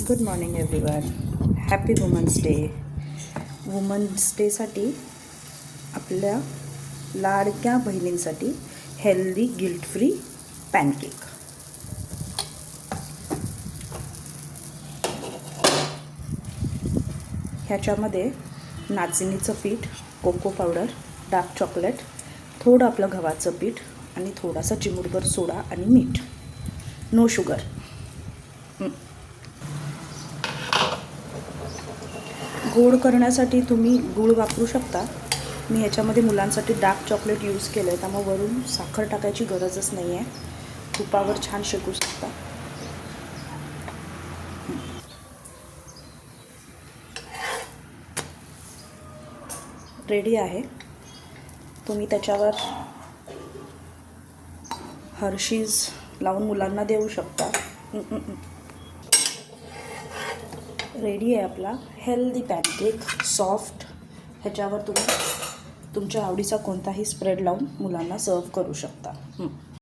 Good morning everyone. Happy women's day. Women's डेसाठी आपल्या लाडक्या बहिणींसाठी हेल्दी गिल्ट फ्री पॅनकेक. ह्याच्यामध्ये नाचणीचं पीठ, कोको पावडर, डार्क चॉकलेट, थोडं आपलं गव्हाचं पीठ आणि थोडासा चिमूटभर सोडा आणि मीठ. No sugar. गोड करण्यासाठी तुम्ही गूळ वापरू शकता. मी ह्याच्यामध्ये मुलांसाठी डार्क चॉकलेट यूज केलं आहे, त्यामुळे वरून साखर टाकायची गरजच नाही आहे. तुपावर छान शेकू शकता. रेडी आहे. तुम्ही त्याच्यावर हर्शीज लावून मुलांना देऊ शकता. रेडी आहे आपला हेल्दी पॅनकेक, सॉफ्ट. ह्याच्यावर तुम्ही तुमच्या आवडीचा कोणताही स्प्रेड लावून मुलांना सर्व करू शकता.